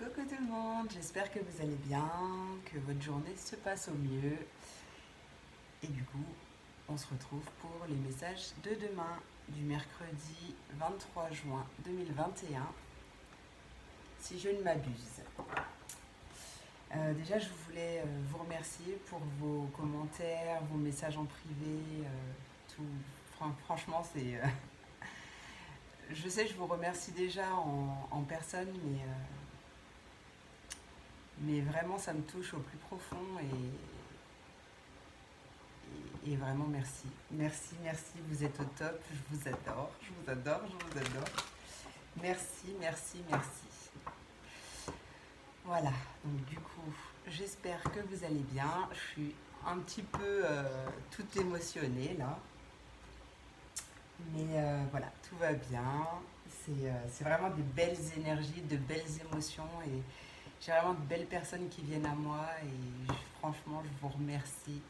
Coucou tout le monde, j'espère que vous allez bien, que votre journée se passe au mieux. Et du coup, on se retrouve pour les messages de demain, du mercredi 23 juin 2021, si je ne m'abuse. Déjà, je voulais vous remercier pour vos commentaires, vos messages en privé, tout. Franchement, c'est... je sais, je vous remercie déjà en personne, mais vraiment, ça me touche au plus profond et vraiment merci. Merci, merci, vous êtes au top, je vous adore, je vous adore, je vous adore. Merci, merci, merci. Voilà, donc du coup, j'espère que vous allez bien. Je suis un petit peu toute émotionnée là. Mais voilà, tout va bien. C'est vraiment des belles énergies, de belles émotions et j'ai vraiment de belles personnes qui viennent à moi et franchement, je vous remercie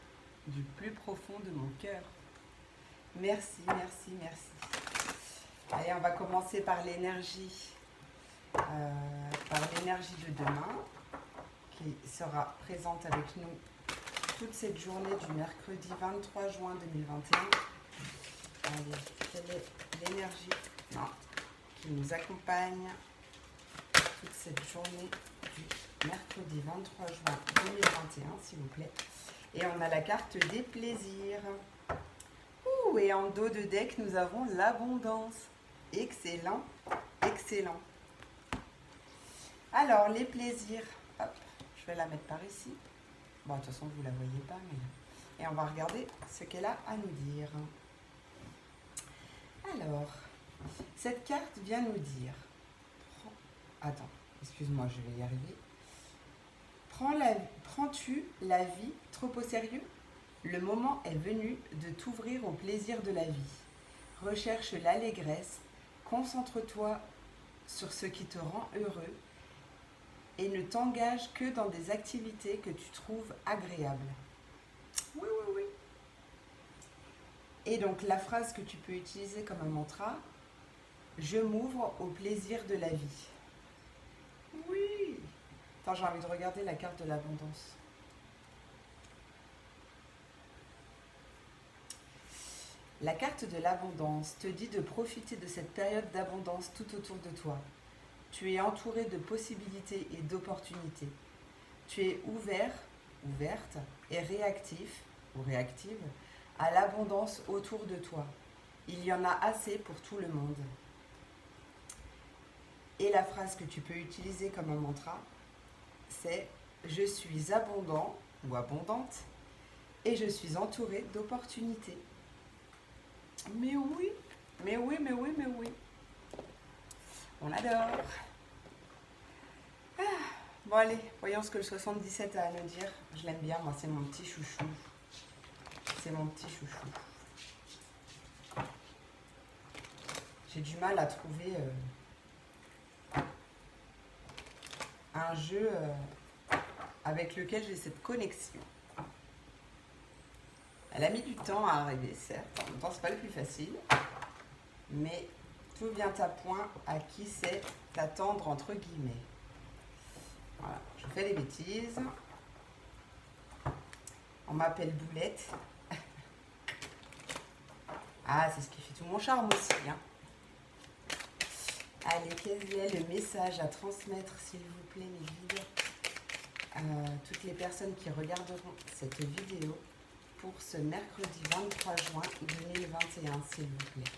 du plus profond de mon cœur. Merci, merci, merci. Allez, on va commencer par l'énergie. Par l'énergie de demain qui sera présente avec nous toute cette journée du mercredi 23 juin 2021. Allez, quelle est l'énergie qui nous accompagne toute cette journée du mercredi 23 juin 2021, s'il vous plaît. Et on a la carte des plaisirs. Ouh, et en dos de deck, nous avons l'abondance. Excellent, excellent. Alors, les plaisirs. Hop, je vais la mettre par ici. Bon, de toute façon, vous ne la voyez pas, mais... Et on va regarder ce qu'elle a à nous dire. Alors, cette carte vient nous dire... Attends, excuse-moi, je vais y arriver. Prends-tu la vie trop au sérieux? Le moment est venu de t'ouvrir au plaisir de la vie. Recherche l'allégresse, concentre-toi sur ce qui te rend heureux et ne t'engage que dans des activités que tu trouves agréables. Oui, oui, oui. Et donc la phrase que tu peux utiliser comme un mantra, je m'ouvre au plaisir de la vie. Oui. Attends, j'ai envie de regarder la carte de l'abondance. La carte de l'abondance te dit de profiter de cette période d'abondance tout autour de toi. Tu es entouré de possibilités et d'opportunités. Tu es ouvert, ouverte et réactif ou réactive à l'abondance autour de toi. Il y en a assez pour tout le monde. Et la phrase que tu peux utiliser comme un mantra, c'est « Je suis abondant ou abondante et je suis entourée d'opportunités. » Mais oui, mais oui, mais oui, mais oui. On adore. Ah, bon allez, voyons ce que le 77 a à nous dire. Je l'aime bien, moi c'est mon petit chouchou. C'est mon petit chouchou. J'ai du mal à trouver un jeu avec lequel j'ai cette connexion. Elle a mis du temps à arriver, certes. En même temps, c'est pas le plus facile. Mais tout vient à point à qui sait t'attendre, entre guillemets. Voilà, je fais des bêtises. On m'appelle Boulette. Ah, c'est ce qui fait tout mon charme aussi. Hein. Allez, quel est le message à transmettre, s'il vous plaît, mes guides, toutes les personnes qui regarderont cette vidéo pour ce mercredi 23 juin 2021, s'il vous plaît.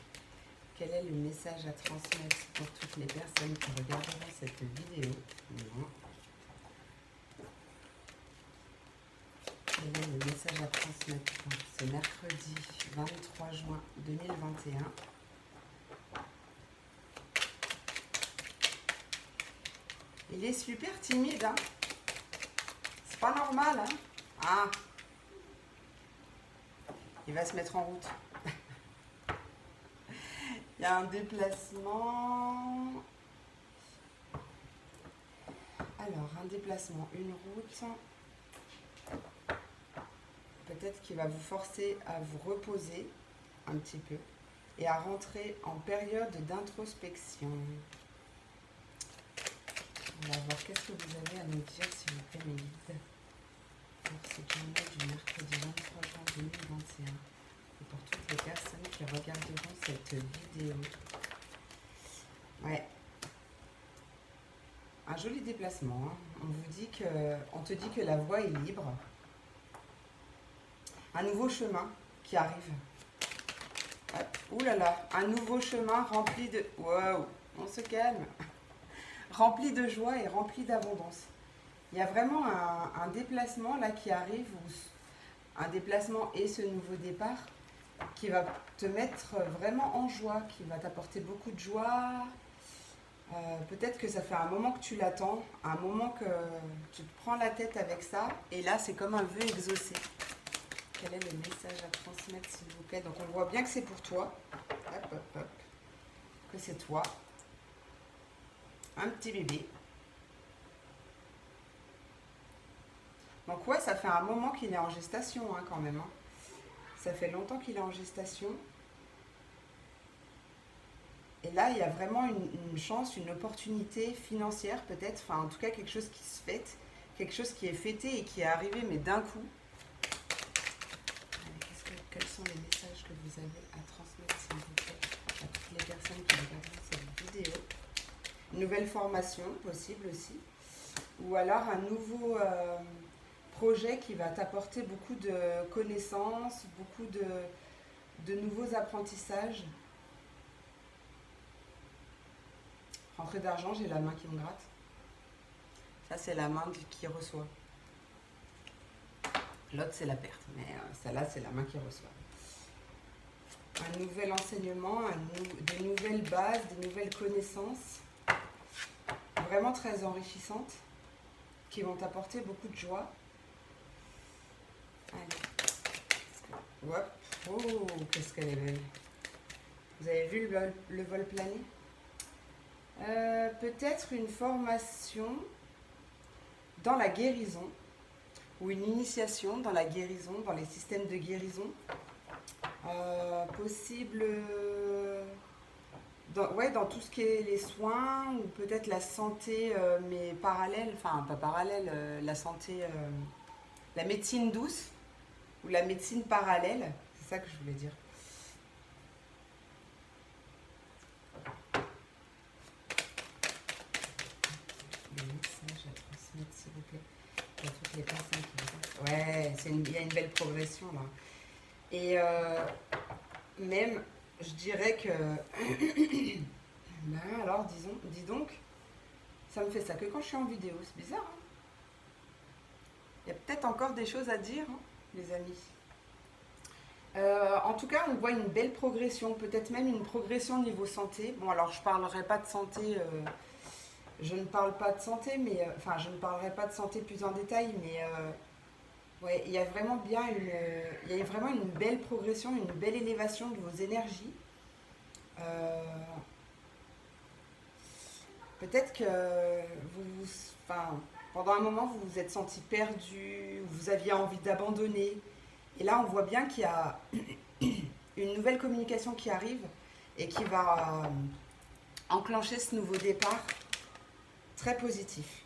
Quel est le message à transmettre pour toutes les personnes qui regarderont cette vidéo? Non. Quel est le message à transmettre pour ce mercredi 23 juin 2021? Il est super timide, hein? C'est pas normal, hein? Ah! Il va se mettre en route. Il y a un déplacement. Alors, un déplacement, une route. Peut-être qu'il va vous forcer à vous reposer un petit peu et à rentrer en période d'introspection. On va voir qu'est-ce que vous avez à nous dire, s'il vous plaît, mes guides, pour cette journée du mercredi 23 juin 2021 et pour toutes les personnes qui regarderont cette vidéo. Ouais, un joli déplacement, hein. On te dit que la voie est libre. Un nouveau chemin qui arrive. Ouh là là, un nouveau chemin rempli de... Wow, on se calme. Rempli de joie et rempli d'abondance. Il y a vraiment un déplacement là qui arrive, un déplacement et ce nouveau départ qui va te mettre vraiment en joie, qui va t'apporter beaucoup de joie. Peut-être que ça fait un moment que tu l'attends, un moment que tu te prends la tête avec ça, et là c'est comme un vœu exaucé. Quel est le message à transmettre, s'il vous plaît? Donc on voit bien que c'est pour toi, hop, hop, hop, que c'est toi, un petit bébé. Donc ouais, ça fait un moment qu'il est en gestation, hein, quand même, hein. Ça fait longtemps qu'il est en gestation. Et là, il y a vraiment une chance, une opportunité financière peut-être, enfin en tout cas quelque chose qui se fête, quelque chose qui est fêté et qui est arrivé, mais d'un coup. Allez, quels sont les messages que vous avez à transmettre, s'il vous plaît, à toutes les personnes qui regardent cette vidéo? Une nouvelle formation possible aussi, ou alors un nouveau projet qui va t'apporter beaucoup de connaissances, beaucoup de nouveaux apprentissages. Rentrée d'argent, j'ai la main qui me gratte. Ça, c'est la main qui reçoit. L'autre, c'est la perte. Mais celle-là, c'est la main qui reçoit. Un nouvel enseignement, des nouvelles bases, des nouvelles connaissances. Vraiment très enrichissantes. Qui vont t'apporter beaucoup de joie. Allez. Hop. Oh, qu'est-ce qu'elle est belle. Vous avez vu le vol plané? Peut-être une formation dans la guérison ou une initiation dans la guérison, dans les systèmes de guérison. Possible dans tout ce qui est les soins ou peut-être la santé, mais parallèle, enfin pas parallèle, la santé, la médecine douce ou la médecine parallèle, c'est ça que je voulais dire. S'il vous plaît, pour toutes les personnes qui regardent. Ouais, il y a une belle progression là. Et même, je dirais que... ben alors, dis donc, ça me fait ça que quand je suis en vidéo, c'est bizarre. Hein, il y a peut-être encore des choses à dire, hein, les amis. En tout cas, on voit une belle progression, peut-être même une progression au niveau santé. Bon, alors je ne parlerai pas de santé... je ne parle pas de santé, mais enfin, je ne parlerai pas de santé plus en détail, mais ouais, il y a vraiment une belle progression, une belle élévation de vos énergies. Peut-être que pendant un moment, vous vous êtes senti perdu, vous aviez envie d'abandonner. Et là, on voit bien qu'il y a une nouvelle communication qui arrive et qui va enclencher ce nouveau départ très positif.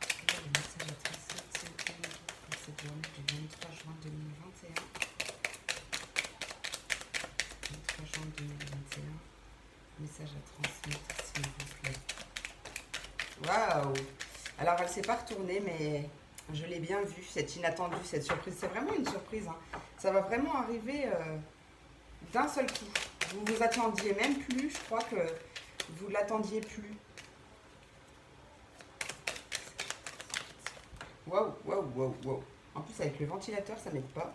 Quel est le message à transmettre, s'il vous plaît, pour cette journée du 23 juin 2021? 23 juin 2021. Message à transmettre, s'il vous plaît. Waouh! Alors, elle ne s'est pas retournée, mais je l'ai bien vue, cette inattendue, cette surprise. C'est vraiment une surprise, hein. Ça va vraiment arriver d'un seul coup. Vous vous attendiez même plus, je crois que vous l'attendiez plus. Waouh, waouh, waouh, waouh. En plus, avec le ventilateur, ça m'aide pas.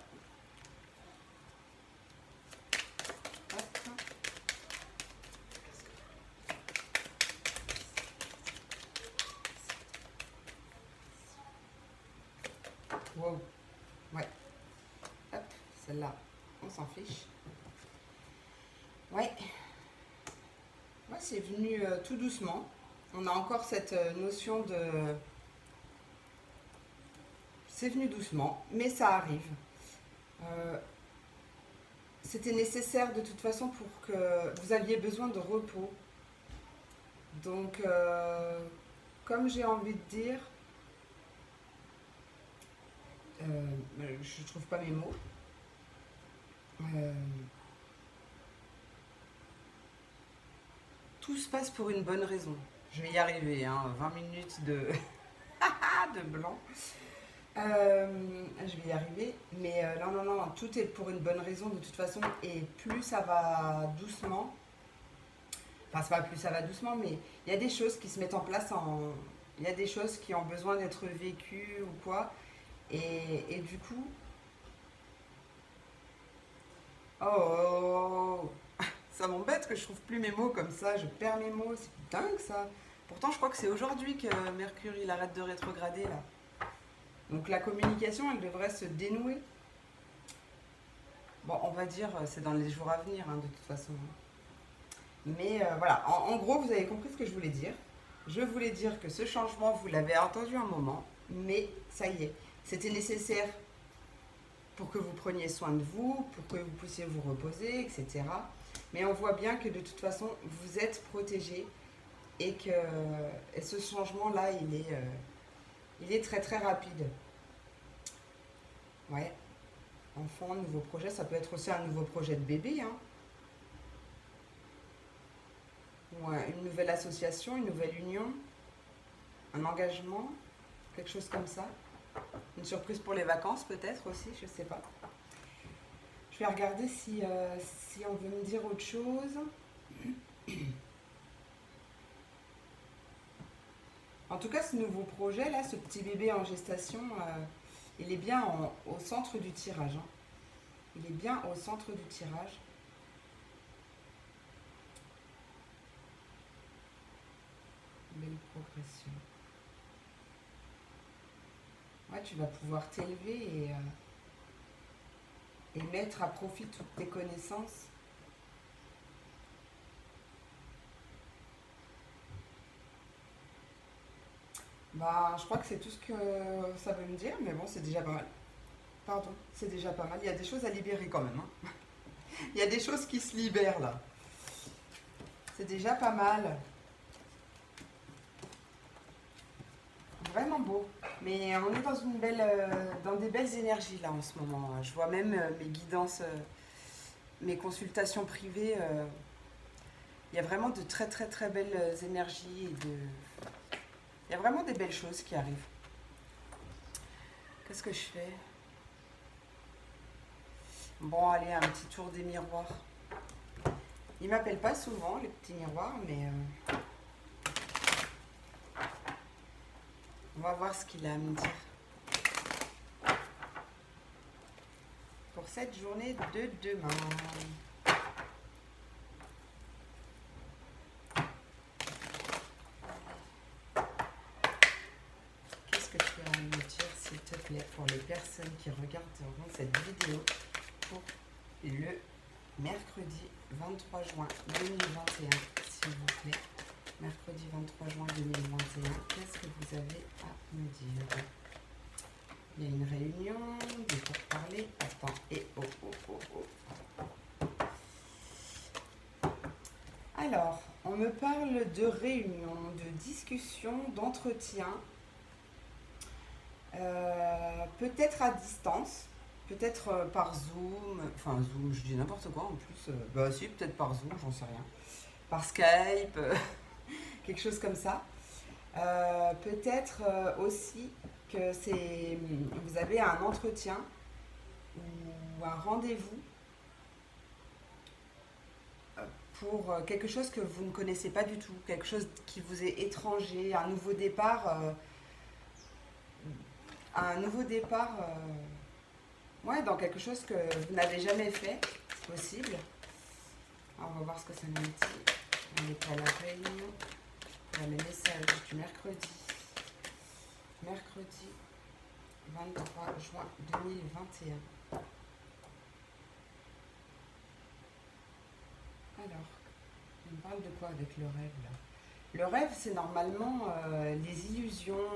Wow. Ouais. Hop, celle-là, on s'en fiche. Ouais. Ouais, c'est venu tout doucement. On a encore cette notion de... C'est venu doucement, mais ça arrive. C'était nécessaire de toute façon pour que vous aviez besoin de repos. Donc, comme j'ai envie de dire, je trouve pas mes mots. Euh, tout se passe pour une bonne raison. Je vais y arriver, hein, 20 minutes de blanc. Je vais y arriver, mais non, non, non, tout est pour une bonne raison de toute façon, et plus ça va doucement, enfin c'est pas plus ça va doucement, mais il y a des choses qui se mettent en place, il y a des choses qui ont besoin d'être vécues ou quoi, et du coup, oh, ça m'embête que je trouve plus mes mots comme ça, je perds mes mots, c'est dingue ça. Pourtant je crois que c'est aujourd'hui que Mercure il arrête de rétrograder là. Donc la communication elle devrait se dénouer. Bon, on va dire, c'est dans les jours à venir, hein, de toute façon. Mais voilà, en gros, vous avez compris ce que je voulais dire. Je voulais dire que ce changement, vous l'avez entendu un moment, mais ça y est, c'était nécessaire pour que vous preniez soin de vous, pour que vous puissiez vous reposer, etc. Mais on voit bien que de toute façon, vous êtes protégé et que et ce changement-là, il est très très rapide. Ouais, enfant, nouveau projet, ça peut être aussi un nouveau projet de bébé, hein. Ou une nouvelle association, une nouvelle union, un engagement, quelque chose comme ça. Une surprise pour les vacances peut-être aussi, je sais pas. Je vais regarder si on veut me dire autre chose. En tout cas, ce nouveau projet là, ce petit bébé en gestation, il est bien au centre du tirage, hein. Il est bien au centre du tirage. Belle progression. Ouais, tu vas pouvoir t'élever et mettre à profit toutes tes connaissances. Bah, je crois que c'est tout ce que ça veut me dire, mais bon, c'est déjà pas mal. Pardon, c'est déjà pas mal. Il y a des choses à libérer quand même, hein. Il y a des choses qui se libèrent là. C'est déjà pas mal. Vraiment beau. Mais on est dans dans des belles énergies là en ce moment. Je vois même mes guidances, mes consultations privées. Il y a vraiment de très très très belles énergies il y a vraiment des belles choses qui arrivent. Qu'est-ce que je fais? Bon, allez, un petit tour des miroirs. Ils m'appellent pas souvent les petits miroirs, mais on va voir ce qu'il a à me dire pour cette journée de demain. Qu'est-ce que tu as à me dire, s'il te plaît, pour les personnes qui regarderont cette vidéo pour le mercredi 23 juin 2021, s'il vous plaît. Mercredi 23 juin 2021, qu'est-ce que vous avez à me dire? Il y a une réunion, des pourparlers. Attends, et oh, oh, oh, oh. Alors, on me parle de réunion, de discussion, d'entretien, peut-être à distance, peut-être par Zoom, enfin Zoom, je dis n'importe quoi en plus, bah si, peut-être par Zoom, j'en sais rien, par Skype, quelque chose comme ça. Peut-être aussi que vous avez un entretien ou un rendez-vous pour quelque chose que vous ne connaissez pas du tout, quelque chose qui vous est étranger, un nouveau départ, ouais, dans quelque chose que vous n'avez jamais fait, c'est possible. Alors, on va voir ce que ça nous dit. On est à la réunion. Le message du mercredi. Mercredi 23 juin 2021. Alors, on parle de quoi avec le rêve là? Le rêve, c'est normalement les illusions.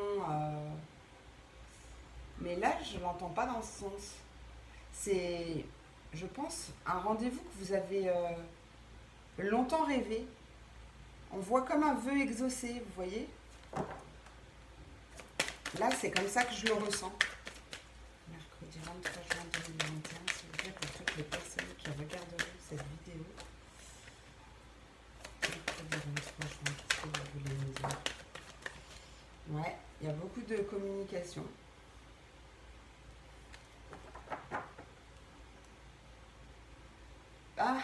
Mais là, je ne l'entends pas dans ce sens. C'est, je pense, un rendez-vous que vous avez longtemps rêvé. On voit comme un vœu exaucé, vous voyez? Là, c'est comme ça que je le ressens. Mercredi 23 juin 2021, s'il vous plaît, pour toutes les personnes qui regarderont cette vidéo. Mercredi 23 juin, qu'est-ce que vous voulez nous dire? Ouais, il y a beaucoup de communication. Ah,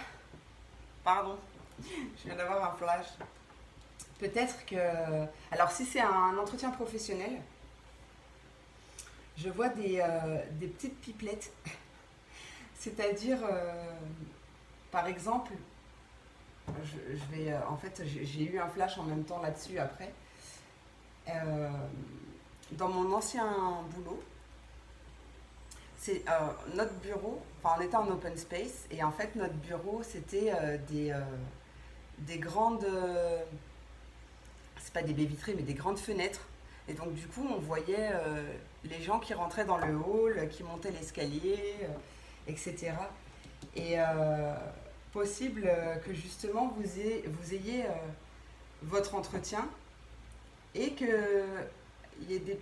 pardon, je viens d'avoir un flash. Peut-être que... Alors, si c'est un entretien professionnel, je vois des petites pipelettes. C'est-à-dire, par exemple, je vais... en fait, j'ai eu un flash en même temps là-dessus après. Dans mon ancien boulot, c'est notre bureau, enfin on était en open space, et en fait notre bureau c'était des grandes, c'est pas des baies vitrées, mais des grandes fenêtres. Et donc du coup on voyait les gens qui rentraient dans le hall, qui montaient l'escalier, etc. Et possible que justement vous ayez votre entretien et qu'il y ait des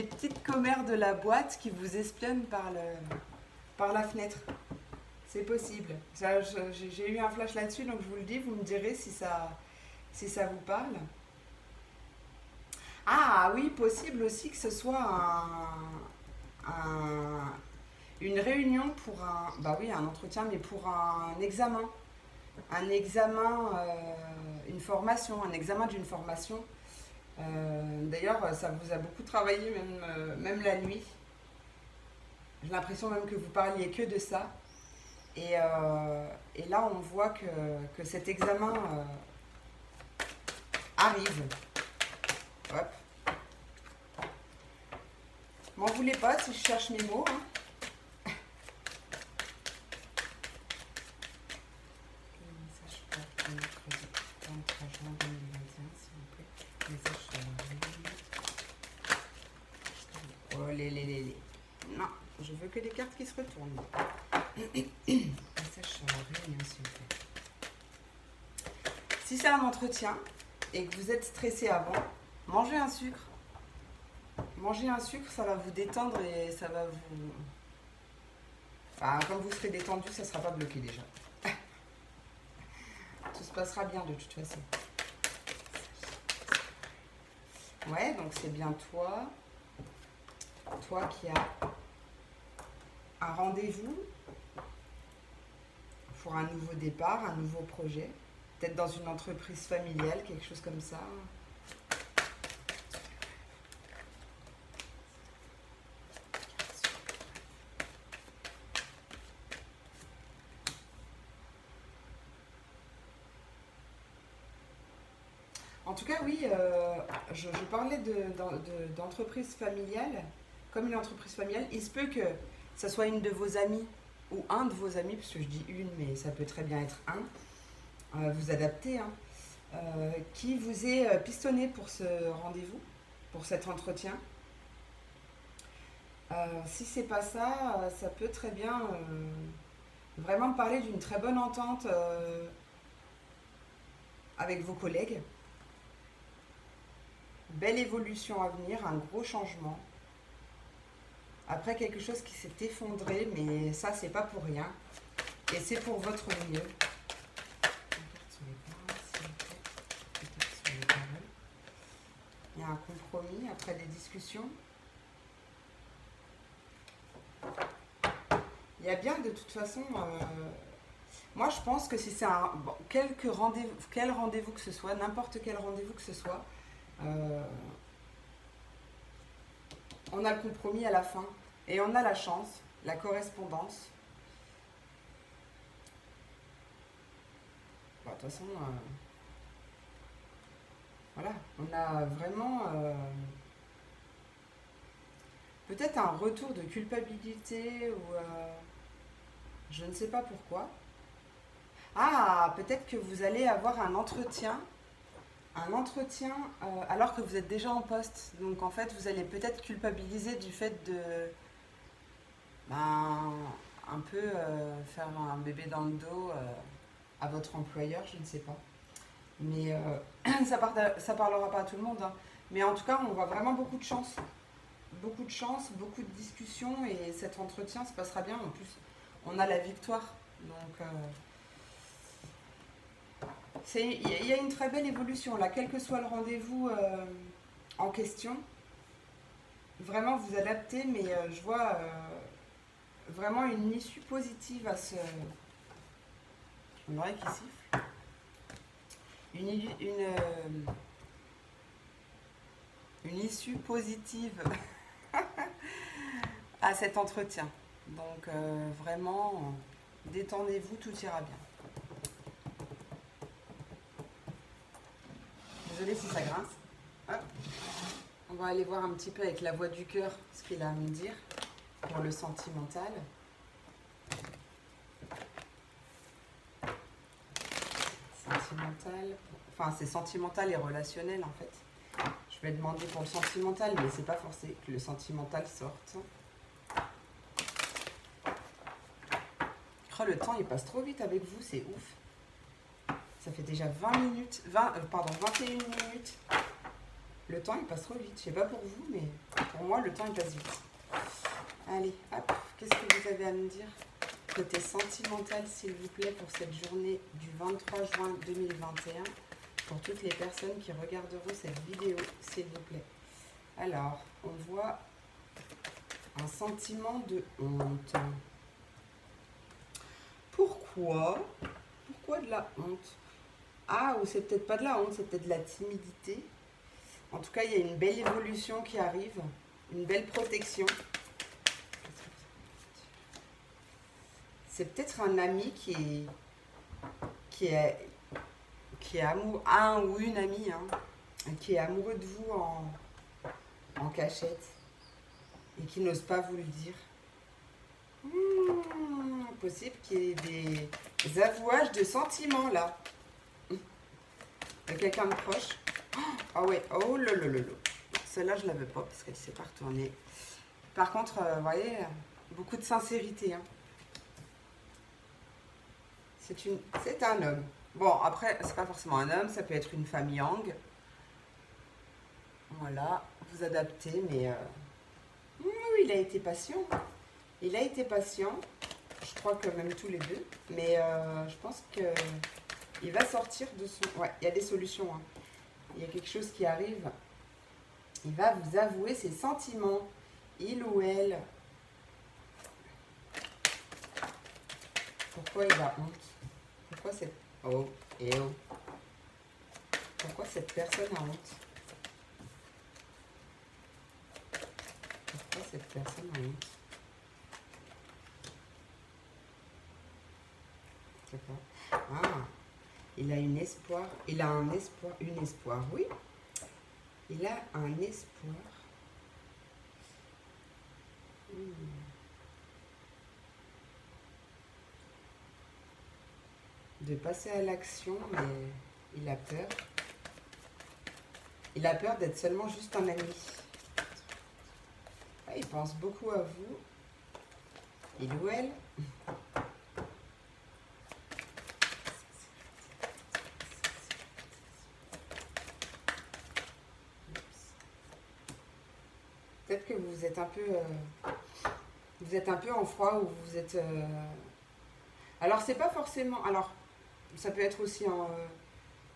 petites commères de la boîte qui vous espionnent par la fenêtre. C'est possible. J'ai eu un flash là-dessus, donc je vous le dis, vous me direz si ça vous parle. Ah oui, possible aussi que ce soit une réunion pour bah oui, un entretien, mais pour un examen. Un examen, une formation, un examen d'une formation. D'ailleurs, ça vous a beaucoup travaillé, même la nuit. J'ai l'impression même que vous parliez que de ça. Et là, on voit que cet examen arrive. Hop. M'en voulez pas si je cherche mes mots. Hein. Message pour mercredi 23 juin 2021, s'il vous plaît. Message sur la réunion. Oh, les. Non, je veux que des cartes qui se retournent. Message sur la réunion, s'il vous plaît. Si c'est un entretien et que vous êtes stressé avant, mangez un sucre. Mangez un sucre, ça va vous détendre et ça va vous... Enfin, quand vous serez détendu, ça ne sera pas bloqué déjà. Tout se passera bien de toute façon. Ouais, donc c'est bien toi. Toi qui as un rendez-vous pour un nouveau départ, un nouveau projet. Peut-être dans une entreprise familiale, quelque chose comme ça. En tout cas, oui, je parlais d'entreprise familiale, comme une entreprise familiale. Il se peut que ça soit une de vos amies ou un de vos amis, puisque je dis une, mais ça peut très bien être un, vous adaptez, hein, qui vous ait pistonné pour ce rendez-vous, pour cet entretien. Si c'est pas ça, ça peut très bien vraiment parler d'une très bonne entente avec vos collègues. Belle évolution à venir, un gros changement. Après quelque chose qui s'est effondré, mais ça c'est pas pour rien. Et c'est pour votre mieux. Il y a un compromis après des discussions. Il y a bien de toute façon... moi je pense que si c'est un... Bon, quel rendez-vous que ce soit, n'importe quel rendez-vous que ce soit, on a le compromis à la fin. Et on a la chance, la correspondance. Bon, de toute façon, voilà, on a vraiment peut-être un retour de culpabilité ou je ne sais pas pourquoi. Ah, peut-être que vous allez avoir un entretien alors que vous êtes déjà en poste. Donc en fait, vous allez peut-être culpabiliser du fait de un peu faire un bébé dans le dos à votre employeur, je ne sais pas. Mais ça parlera pas à tout le monde, hein. Mais en tout cas, on voit vraiment beaucoup de chance. Beaucoup de chance, beaucoup de discussions et cet entretien se passera bien. En plus, on a la victoire. Donc, il y a une très belle évolution là, quel que soit le rendez-vous en question. Vraiment, vous adaptez, mais je vois vraiment une issue positive à ce. Mon oreille qui siffle. Une issue positive à cet entretien. Donc vraiment, détendez-vous, tout ira bien. Désolée si ça grince. Hop. On va aller voir un petit peu avec la voix du cœur ce qu'il a à me dire pour le sentimental. Sentimental. Enfin, c'est sentimental et relationnel en fait. Je vais demander pour le sentimental, mais c'est pas forcé que le sentimental sorte. Oh, le temps il passe trop vite avec vous, c'est ouf. Ça fait déjà 20 minutes, 21 minutes. Le temps il passe trop vite. Je sais pas pour vous, mais pour moi le temps il passe vite. Allez, hop, qu'est-ce que vous avez à me dire côté sentimental, s'il vous plaît, pour cette journée du 23 juin 2021, pour toutes les personnes qui regarderont cette vidéo, s'il vous plaît. Alors, on voit un sentiment de honte. Pourquoi de la honte? Ah, ou c'est peut-être pas de la honte, c'est peut-être de la timidité. En tout cas, il y a une belle évolution qui arrive, une belle protection. C'est peut-être un ami qui est amoureux, un ou une amie, hein, qui est amoureux de vous en cachette et qui n'ose pas vous le dire. Possible qu'il y ait des avouages de sentiments là. De quelqu'un de proche. Ah ouais, oh lolo. Celle-là, je ne l'avais pas parce qu'elle ne s'est pas retournée. Par contre, vous voyez, beaucoup de sincérité. Hein. C'est un homme. Bon, après, c'est pas forcément un homme, ça peut être une femme yang. Voilà, vous adaptez, mais il a été patient. Il a été patient. Je crois que même tous les deux. Mais je pense qu'il va sortir de son... Ouais, il y a des solutions. Hein. Il y a quelque chose qui arrive. Il va vous avouer ses sentiments. Il ou elle. Pourquoi il a honte? Pourquoi cette... Oh, et oh. Pourquoi cette personne a honte? Pourquoi cette personne a honte? Je sais pas. Ah, il a un espoir, oui. Il a un espoir. De passer à l'action, mais il a peur. Il a peur d'être seulement juste un ami. Ah, il pense beaucoup à vous. Il ou elle. Peut-être que vous êtes un peu en froid ou vous êtes... Alors, c'est pas forcément... Alors, ça peut être aussi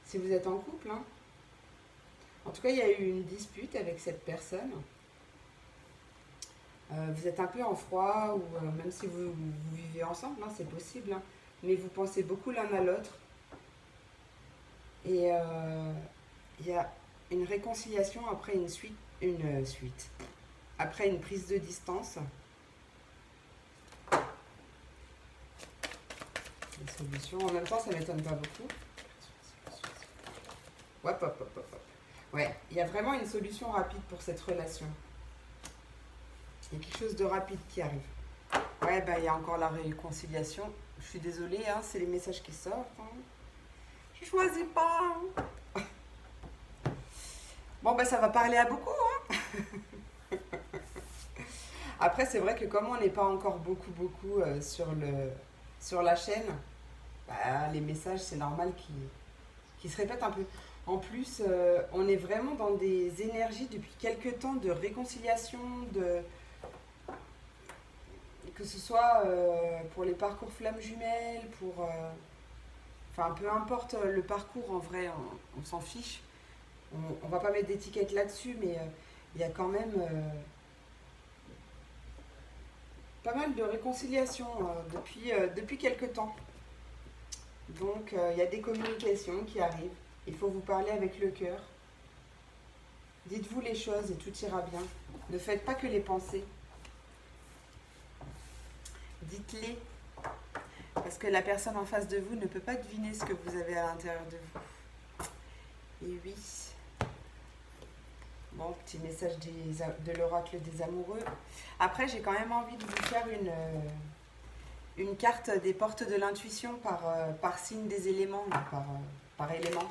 si vous êtes en couple. Hein. En tout cas, il y a eu une dispute avec cette personne. Vous êtes un peu en froid ou même si vous vivez ensemble, hein, c'est possible. Hein, mais vous pensez beaucoup l'un à l'autre. Et il y a une réconciliation après une suite. Après une prise de distance. Des solutions. En même temps, ça ne m'étonne pas beaucoup. Hop. Ouais, il y a vraiment une solution rapide pour cette relation. Il y a quelque chose de rapide qui arrive. Ouais, il y a encore la réconciliation. Je suis désolée, hein, c'est les messages qui sortent. Hein. Je choisis pas. Hein. Bon, ça va parler à beaucoup. Hein. Après, c'est vrai que comme on n'est pas encore beaucoup sur la chaîne, les messages, c'est normal qui se répètent un peu. En plus, on est vraiment dans des énergies depuis quelques temps de réconciliation, que ce soit pour les parcours flammes jumelles, enfin, peu importe le parcours, en vrai, on s'en fiche. On va pas mettre d'étiquette là-dessus, mais il y a quand même pas mal de réconciliation depuis quelques temps. Donc, il y a des communications qui arrivent. Il faut vous parler avec le cœur. Dites-vous les choses et tout ira bien. Ne faites pas que les pensées. Dites-les. Parce que la personne en face de vous ne peut pas deviner ce que vous avez à l'intérieur de vous. Et oui. Bon, petit message de l'oracle des amoureux. Après, j'ai quand même envie de vous faire une carte des portes de l'intuition par signe des éléments, par élément.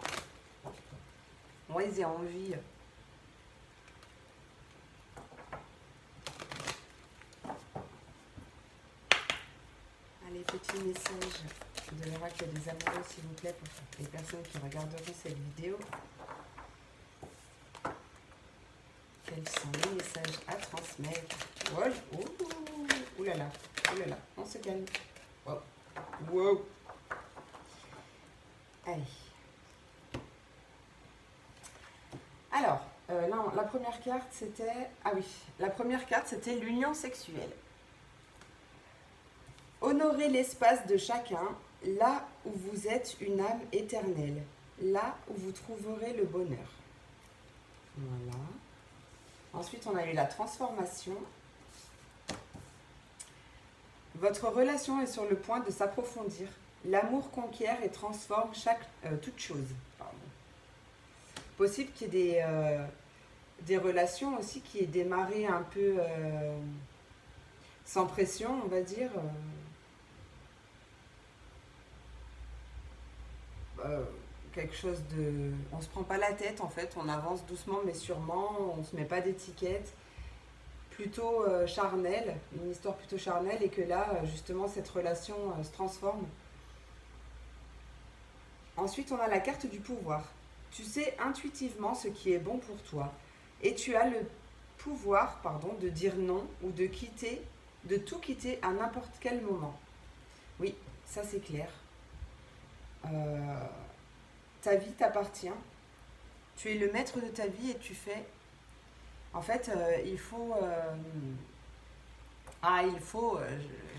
Ouais, j'ai envie. Allez, petit message de l'oracle des amoureux, s'il vous plaît, pour les personnes qui regarderont cette vidéo. Quels sont les messages à transmettre? Ouh là là, on se calme. Wow. Wow. Allez. Alors, là, la première carte, c'était... Ah oui, la première carte, c'était l'union sexuelle. Honorez l'espace de chacun, là où vous êtes une âme éternelle, là où vous trouverez le bonheur. Voilà. Ensuite, on a eu la transformation. Votre relation est sur le point de s'approfondir. L'amour conquiert et transforme toute chose. Pardon. Possible qu'il y ait des relations aussi qui aient démarré un peu sans pression, on va dire. Quelque chose de... On se prend pas la tête en fait, on avance doucement mais sûrement, on se met pas d'étiquette. Plutôt charnelle, une histoire plutôt charnelle, et que là, justement, cette relation se transforme. Ensuite, on a la carte du pouvoir. Tu sais intuitivement ce qui est bon pour toi, et tu as le pouvoir, de dire non ou de tout quitter à n'importe quel moment. Oui, ça c'est clair. Ta vie t'appartient. Tu es le maître de ta vie et tu fais... En fait, il faut...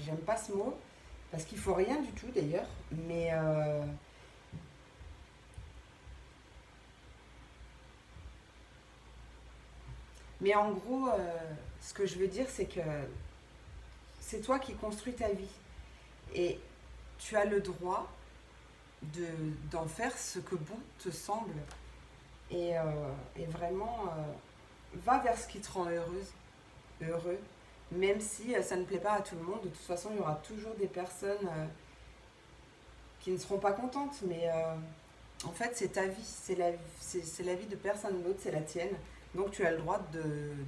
j'aime pas ce mot, parce qu'il faut rien du tout d'ailleurs, mais en gros, ce que je veux dire, c'est que c'est toi qui construis ta vie. Et tu as le droit d'en faire ce que bon te semble. Et vraiment, va vers ce qui te rend heureux. Même si ça ne plaît pas à tout le monde, de toute façon, il y aura toujours des personnes qui ne seront pas contentes. Mais en fait, c'est ta vie, c'est la vie de personne d'autre, c'est la tienne. Donc tu as le droit de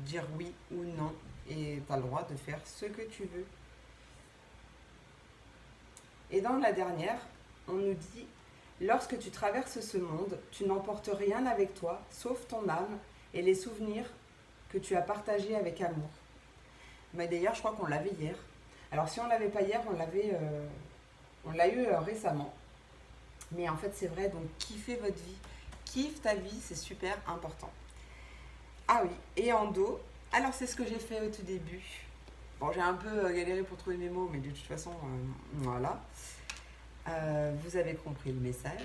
dire oui ou non. Et tu as le droit de faire ce que tu veux. Et dans la dernière, on nous dit: lorsque tu traverses ce monde, tu n'emportes rien avec toi, sauf ton âme et les souvenirs que tu as partagés avec amour. Mais d'ailleurs, je crois qu'on l'avait hier. Alors si on ne l'avait pas hier, on l'a eu récemment. Mais en fait, c'est vrai, donc kiffez votre vie. Kiffe ta vie, c'est super important. Ah oui, et en dos, alors c'est ce que j'ai fait au tout début. Bon, j'ai un peu galéré pour trouver mes mots, mais de toute façon, voilà. Vous avez compris le message.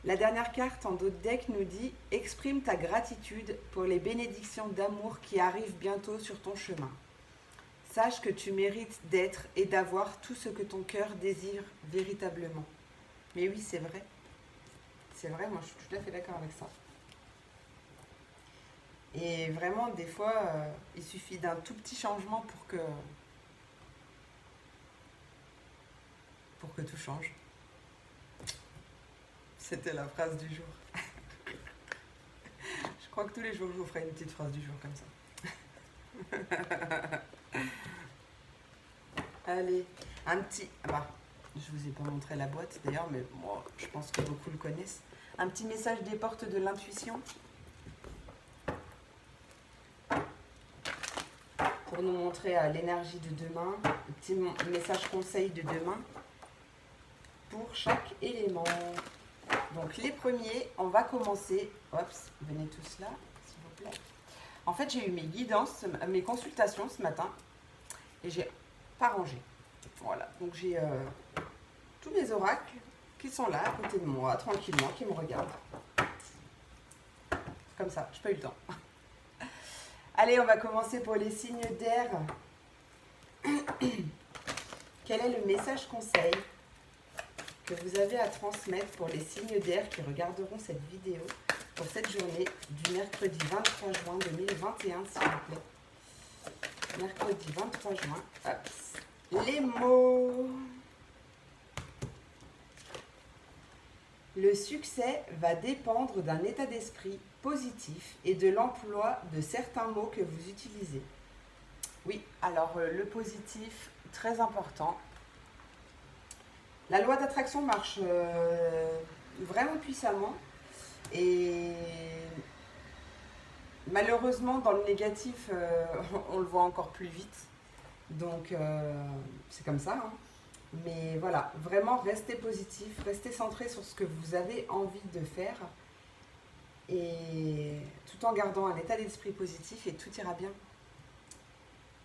La dernière carte en dos de deck nous dit: exprime ta gratitude pour les bénédictions d'amour qui arrivent bientôt sur ton chemin. Sache que tu mérites d'être et d'avoir tout ce que ton cœur désire véritablement. Mais oui, c'est vrai. C'est vrai, moi je suis tout à fait d'accord avec ça. Et vraiment, des fois, il suffit d'un tout petit changement pour que tout change. C'était la phrase du jour. Je crois que tous les jours, je vous ferai une petite phrase du jour comme ça. Allez, un petit... Ah bah, je vous ai pas montré la boîte d'ailleurs, mais moi, je pense que beaucoup le connaissent. Un petit message des portes de l'intuition pour nous montrer l'énergie de demain, le petit message conseil de demain pour chaque élément. Donc les premiers, on va commencer. Oups, venez tous là, s'il vous plaît. En fait, j'ai eu mes guidances, mes consultations ce matin et j'ai pas rangé. Voilà, donc j'ai tous mes oracles qui sont là à côté de moi, tranquillement, qui me regardent. Comme ça, je n'ai pas eu le temps. Allez, on va commencer pour les signes d'air. Quel est le message conseil que vous avez à transmettre pour les signes d'air qui regarderont cette vidéo pour cette journée du mercredi 23 juin 2021, s'il vous plaît. Mercredi 23 juin. Hop. Les mots. Le succès va dépendre d'un état d'esprit positif et de l'emploi de certains mots que vous utilisez. Oui, alors le positif, très important. La loi d'attraction marche vraiment puissamment et malheureusement dans le négatif, on le voit encore plus vite. Donc c'est comme ça, hein. Mais voilà, vraiment restez positif, restez centré sur ce que vous avez envie de faire et tout en gardant un état d'esprit positif et tout ira bien.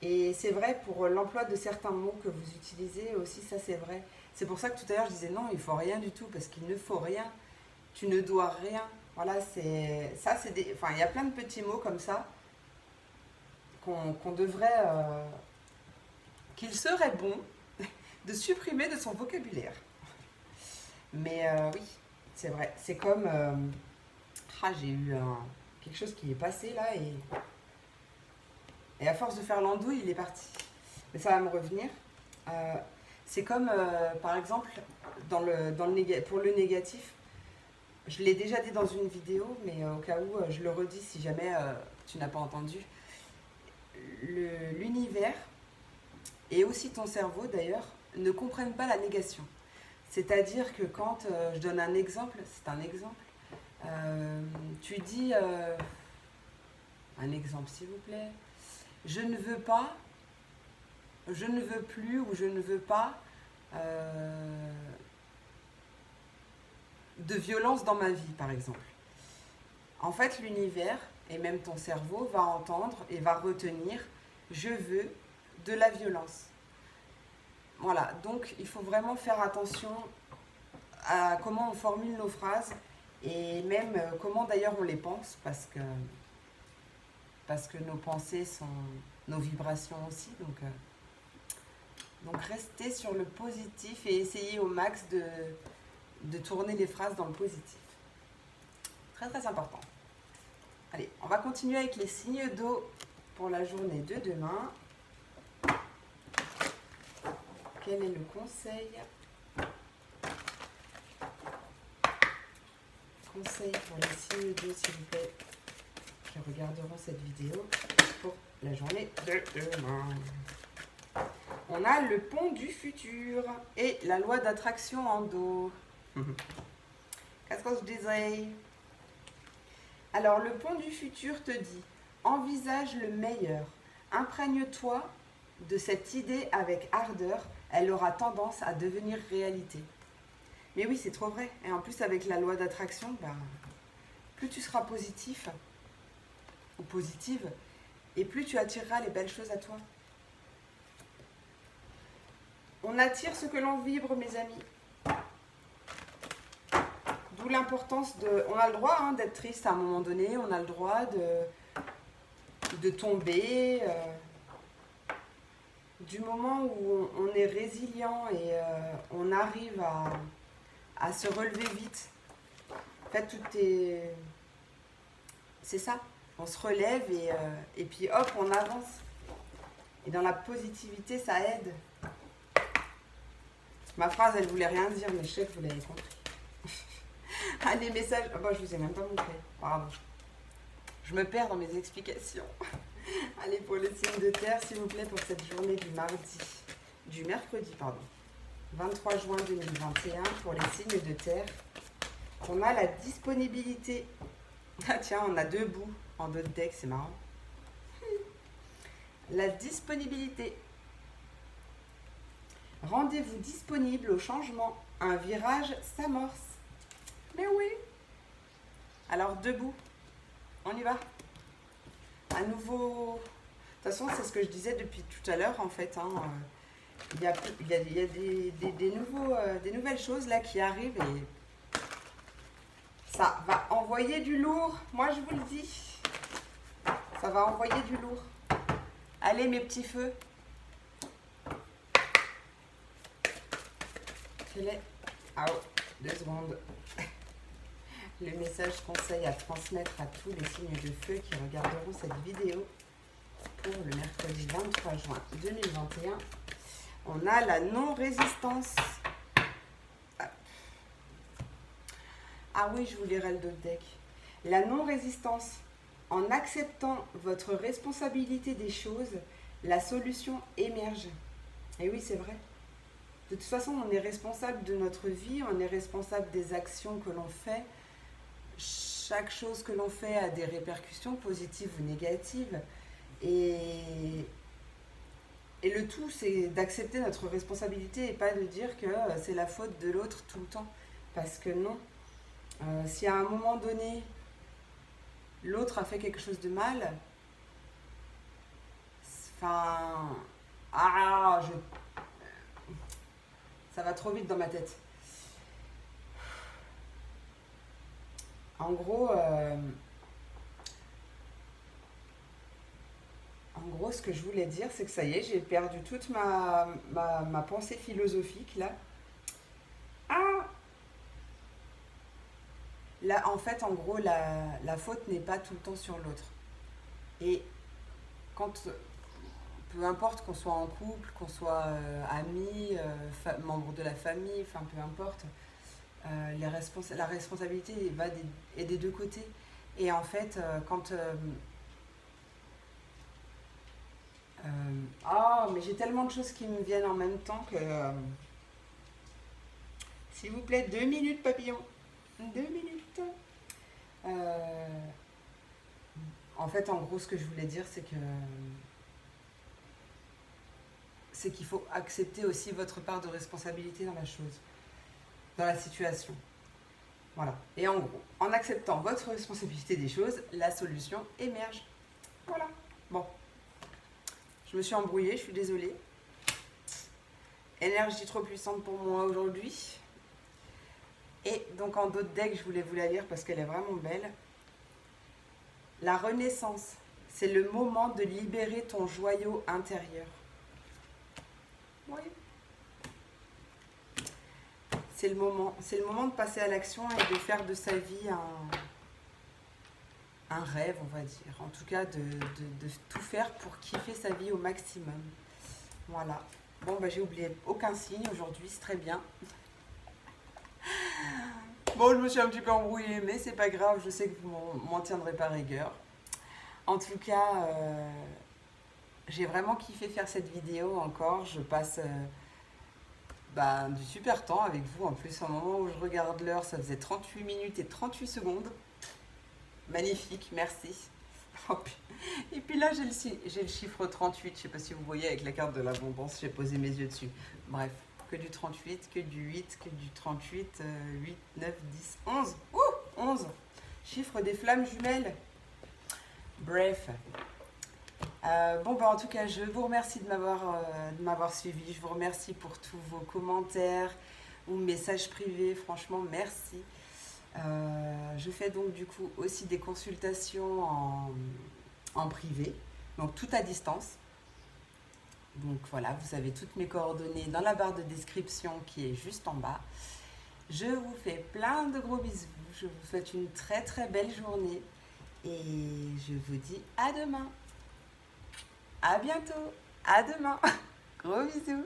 Et c'est vrai pour l'emploi de certains mots que vous utilisez aussi, ça c'est vrai. C'est pour ça que tout à l'heure je disais non, il ne faut rien du tout parce qu'il ne faut rien, tu ne dois rien. Voilà, il y a plein de petits mots comme ça qu'on devrait, qu'il serait bon de supprimer de son vocabulaire. Mais oui, c'est vrai. C'est comme... j'ai eu quelque chose qui est passé là et à force de faire l'andouille, il est parti. Mais ça va me revenir. C'est comme, par exemple, pour le négatif, je l'ai déjà dit dans une vidéo, mais au cas où, je le redis si jamais tu n'as pas entendu. L'univers, et aussi ton cerveau d'ailleurs, ne comprennent pas la négation. C'est-à-dire que quand je donne un exemple, c'est un exemple, tu dis, un exemple s'il vous plaît, je ne veux pas, je ne veux plus ou je ne veux pas de violence dans ma vie par exemple. En fait l'univers et même ton cerveau va entendre et va retenir, je veux de la violence. Voilà, donc il faut vraiment faire attention à comment on formule nos phrases et même comment d'ailleurs on les pense parce que nos pensées sont nos vibrations aussi. Donc restez sur le positif et essayez au max de tourner les phrases dans le positif. Très très important. Allez, on va continuer avec les signes d'eau pour la journée de demain. Quel est le conseil? Conseil pour les signes d'eau, s'il vous plaît, qui regarderont cette vidéo pour la journée de demain. On a le pont du futur et la loi d'attraction en dos. Qu'est-ce que je disais? Alors, le pont du futur te dit, envisage le meilleur, imprègne-toi de cette idée avec ardeur, elle aura tendance à devenir réalité. Mais oui, c'est trop vrai. Et en plus, avec la loi d'attraction, plus tu seras positif ou positive, et plus tu attireras les belles choses à toi. On attire ce que l'on vibre, mes amis. D'où l'importance de... On a le droit d'être triste à un moment donné, on a le droit de tomber. Du moment où on est résilient et on arrive à se relever vite. En fait, tout est... C'est ça. On se relève et puis hop, on avance. Et dans la positivité, ça aide. Ma phrase, elle voulait rien dire, mais je sais que vous l'avez compris. Ah, les messages... je vous ai même pas montré. Pardon. Je me perds dans mes explications. Allez, pour le signe de terre, s'il vous plaît, pour cette journée du mercredi, 23 juin 2021, pour les signes de terre. On a la disponibilité. Ah tiens, on a deux bouts en d'autres decks, c'est marrant. La disponibilité. Rendez-vous disponible au changement. Un virage s'amorce. Mais oui. Alors debout. On y va. Un nouveau... De toute façon, c'est ce que je disais depuis tout à l'heure, en fait. Hein. Il y a des nouvelles choses là qui arrivent et ça va envoyer du lourd. Moi, je vous le dis. Ça va envoyer du lourd. Allez, mes petits feux. Quel est... Ah, oh, 2 secondes. Le message conseil à transmettre à tous les signes de feu qui regarderont cette vidéo pour le mercredi 23 juin 2021. On a la non-résistance. Ah oui, je vous lirai le dos de deck. La non-résistance. En acceptant votre responsabilité des choses, la solution émerge. Et oui, c'est vrai. De toute façon, on est responsable de notre vie, on est responsable des actions que l'on fait. Chaque chose que l'on fait a des répercussions positives ou négatives. Et le tout, c'est d'accepter notre responsabilité et pas de dire que c'est la faute de l'autre tout le temps. Parce que non. Si à un moment donné, l'autre a fait quelque chose de mal, enfin... ça va trop vite dans ma tête. En gros, ce que je voulais dire, c'est que ça y est, j'ai perdu toute ma pensée philosophique, là. Là, en fait, en gros, la faute n'est pas tout le temps sur l'autre. Et quand, peu importe qu'on soit en couple, qu'on soit amis, membre de la famille, enfin peu importe, la responsabilité est des deux côtés. Et en fait, mais j'ai tellement de choses qui me viennent en même temps que... s'il vous plaît, 2 minutes, papillon. 2 minutes. En fait, en gros, ce que je voulais dire, c'est qu'il faut accepter aussi votre part de responsabilité dans la chose, dans la situation. Voilà. Et en gros, en acceptant votre responsabilité des choses, la solution émerge. Voilà. Bon. Je me suis embrouillée, je suis désolée. Énergie trop puissante pour moi aujourd'hui. Et donc en d'autres decks, je voulais vous la lire parce qu'elle est vraiment belle. La renaissance, c'est le moment de libérer ton joyau intérieur. Oui. C'est le moment de passer à l'action et de faire de sa vie un rêve, on va dire. En tout cas, de tout faire pour kiffer sa vie au maximum. Voilà. Bon, bah, j'ai oublié aucun signe aujourd'hui, c'est très bien. Bon, je me suis un petit peu embrouillée, mais c'est pas grave, je sais que vous m'en tiendrez pas rigueur. En tout cas, j'ai vraiment kiffé faire cette vidéo encore. Je passe du super temps avec vous. En plus, au moment où je regarde l'heure, ça faisait 38 minutes et 38 secondes. Magnifique, merci. Et puis là, j'ai le chiffre 38. Je sais pas si vous voyez avec la carte de l'abondance, j'ai posé mes yeux dessus. Bref, que du 38, que du 8, que du 38, 8, 9, 10, 11. Ouh, 11. Chiffre des flammes jumelles. Bref. En tout cas, je vous remercie de m'avoir suivi. Je vous remercie pour tous vos commentaires ou messages privés. Franchement, merci. Je fais donc du coup aussi des consultations en privé, donc tout à distance. Donc voilà, vous avez toutes mes coordonnées dans la barre de description qui est juste en bas. Je vous fais plein de gros bisous. Je vous souhaite une très très belle journée et je vous dis à demain. À bientôt. À demain. Gros bisous.